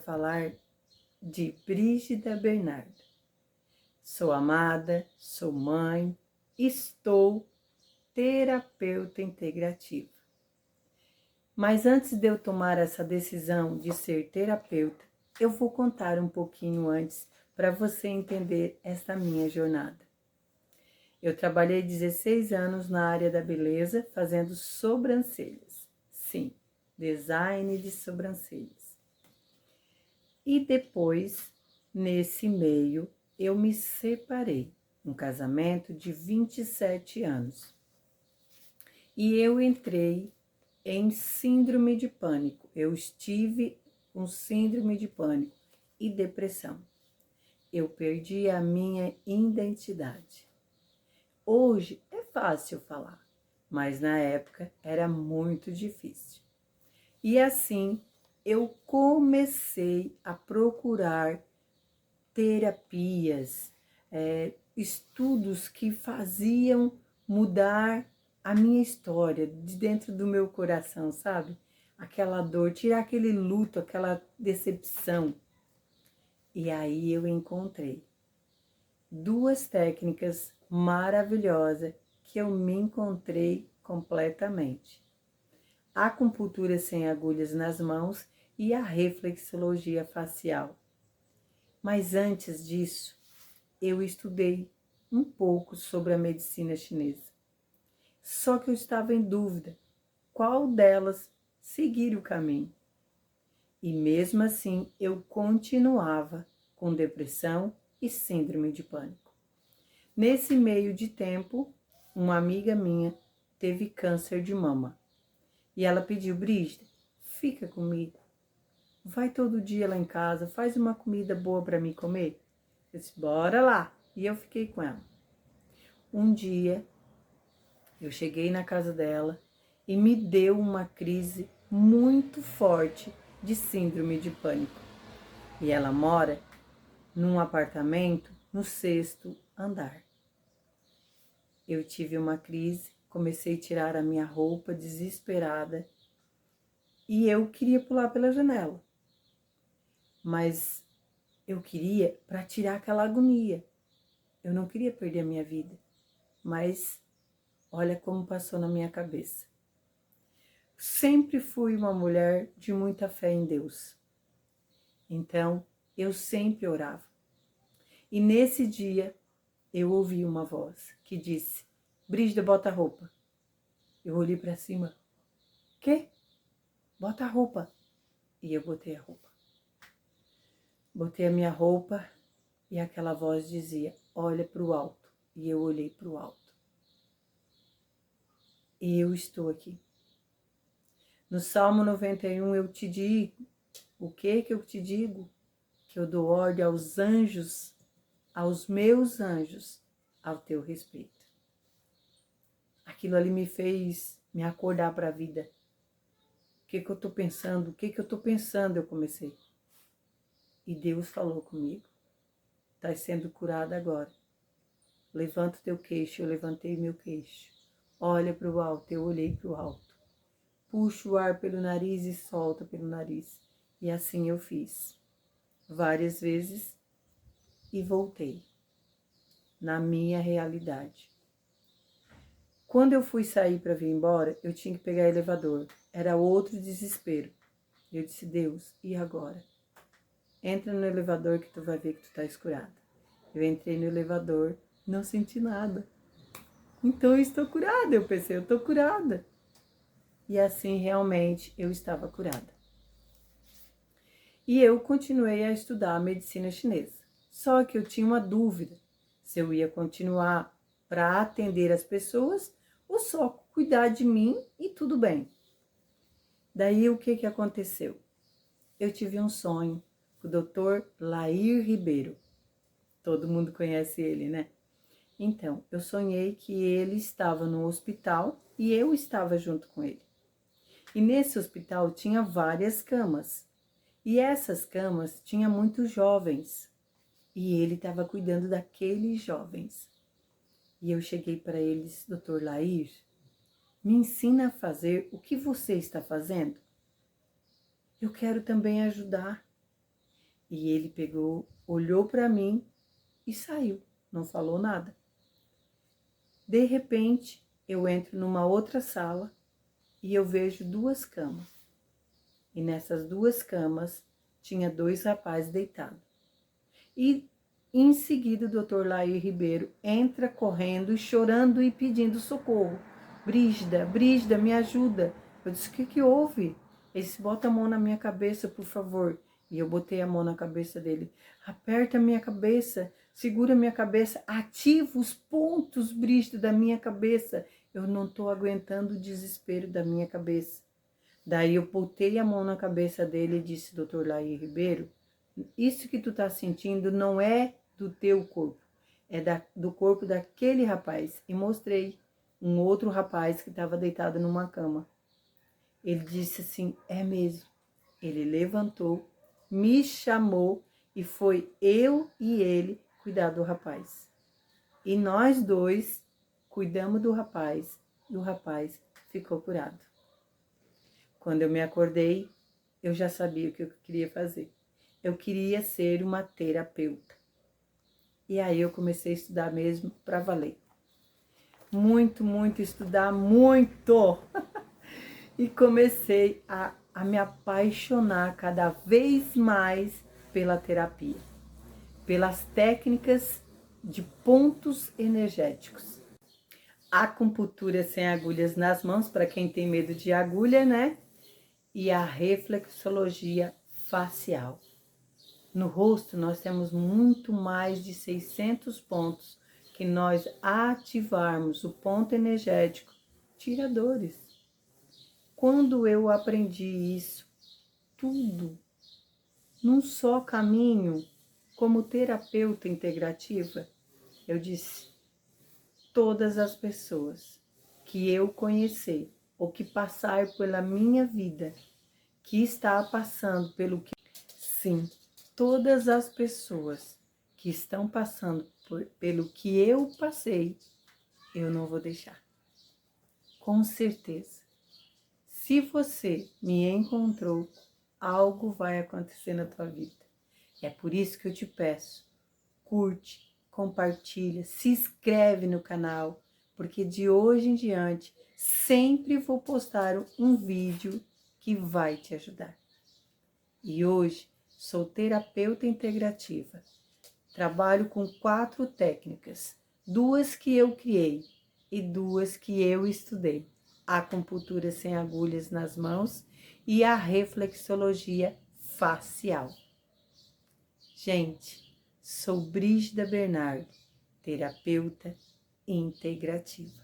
falar de Brígida Bernardo. Sou amada, sou mãe, estou terapeuta integrativa. Mas antes de eu tomar essa decisão de ser terapeuta, eu vou contar um pouquinho antes para você entender essa minha jornada. Eu trabalhei 16 anos na área da beleza, fazendo sobrancelhas. Sim, design de sobrancelhas. E depois, nesse meio, eu me separei. Um casamento de 27 anos. E eu entrei em síndrome de pânico. Eu estive com síndrome de pânico e depressão. Eu perdi a minha identidade. Hoje é fácil falar, mas na época era muito difícil. E assim eu comecei a procurar terapias, estudos que faziam mudar a minha história de dentro do meu coração, sabe? Aquela dor, tirar aquele luto, aquela decepção. E aí eu encontrei 2 técnicas maravilhosas que eu me encontrei completamente. A acupuntura sem agulhas nas mãos e a reflexologia facial. Mas antes disso, eu estudei um pouco sobre a medicina chinesa. Só que eu estava em dúvida qual delas seguir o caminho. E mesmo assim, eu continuava com depressão e síndrome de pânico. Nesse meio de tempo, uma amiga minha teve câncer de mama. E ela pediu: Brígida, fica comigo. Vai todo dia lá em casa, faz uma comida boa para mim comer. Eu disse: bora lá. E eu fiquei com ela. Um dia, eu cheguei na casa dela e me deu uma crise muito forte de síndrome de pânico. E ela mora num apartamento no 6º andar. Eu tive uma crise, comecei a tirar a minha roupa desesperada e eu queria pular pela janela. Mas eu queria para tirar aquela agonia. Eu não queria perder a minha vida. Mas olha como passou na minha cabeça. Sempre fui uma mulher de muita fé em Deus. Então, eu sempre orava. E nesse dia, eu ouvi uma voz que disse: Brígida, bota a roupa. Eu olhei para cima. Quê? Bota a roupa. E eu botei a roupa. Botei a minha roupa e aquela voz dizia: olha para o alto. E eu olhei para o alto. E eu estou aqui. No Salmo 91 eu te digo, o que eu te digo? Que eu dou ordem aos anjos, aos meus anjos, ao teu respeito. Aquilo ali me fez me acordar para a vida. O que eu estou pensando? O que eu estou pensando? Eu comecei. E Deus falou comigo: estás sendo curada agora. Levanta o teu queixo. Eu levantei meu queixo. Olha para o alto. Eu olhei para o alto. Puxa o ar pelo nariz e solta pelo nariz. E assim eu fiz. Várias vezes. E voltei. Na minha realidade. Quando eu fui sair para vir embora, eu tinha que pegar elevador. Era outro desespero. Eu disse: Deus, e agora? Entra no elevador que tu vai ver que tu estás curada. Eu entrei no elevador, não senti nada. Então eu estou curada, eu pensei, eu estou curada. E assim realmente eu estava curada. E eu continuei a estudar a medicina chinesa. Só que eu tinha uma dúvida se eu ia continuar para atender as pessoas ou só cuidar de mim e tudo bem. Daí o que aconteceu? Eu tive um sonho com o Dr. Lair Ribeiro. Todo mundo conhece ele, né? Então, eu sonhei que ele estava no hospital e eu estava junto com ele. E nesse hospital tinha várias camas. E essas camas tinham muitos jovens. E ele estava cuidando daqueles jovens. E eu cheguei para eles: Dr. Lair, me ensina a fazer o que você está fazendo? Eu quero também ajudar. E ele pegou, olhou para mim e saiu, não falou nada. De repente, eu entro numa outra sala e eu vejo 2 camas. E nessas 2 camas tinha 2 rapazes deitados. E em seguida o doutor Lair Ribeiro entra correndo, chorando e pedindo socorro. Brígida, Brígida, me ajuda. Eu disse, o que houve? Ele disse, bota a mão na minha cabeça, por favor. E eu botei a mão na cabeça dele. Aperta a minha cabeça, segura a minha cabeça, ativa os pontos, Brígida, da minha cabeça. Eu não estou aguentando o desespero da minha cabeça. Daí eu botei a mão na cabeça dele e disse, doutor Lair Ribeiro, isso que tu tá sentindo não é do teu corpo, é do corpo daquele rapaz. E mostrei um outro rapaz que estava deitado numa cama. Ele disse assim, é mesmo. Ele levantou, me chamou e foi eu e ele cuidar do rapaz. E nós 2 cuidamos do rapaz e o rapaz ficou curado. Quando eu me acordei, eu já sabia o que eu queria fazer. Eu queria ser uma terapeuta. E aí eu comecei a estudar mesmo para valer. Muito estudar, muito! E comecei a me apaixonar cada vez mais pela terapia, pelas técnicas de pontos energéticos. A acupuntura sem agulhas nas mãos, para quem tem medo de agulha, né? E a reflexologia facial. No rosto, nós temos muito mais de 600 pontos que nós ativarmos o ponto energético, tira dores. Quando eu aprendi isso, tudo, num só caminho, como terapeuta integrativa, eu disse, todas as pessoas que eu conhecer ou que passar pela minha vida, que está passando pelo que... Sim, todas as pessoas que estão passando pelo que eu passei, eu não vou deixar. Com certeza. Se você me encontrou, algo vai acontecer na tua vida. É por isso que eu te peço, curte, compartilha, se inscreve no canal, porque de hoje em diante sempre vou postar um vídeo que vai te ajudar. E hoje sou terapeuta integrativa. Trabalho com 4 técnicas, 2 que eu criei e 2 que eu estudei. A acupuntura sem agulhas nas mãos e a reflexologia facial. Gente, sou Brígida Bernardo, terapeuta integrativa.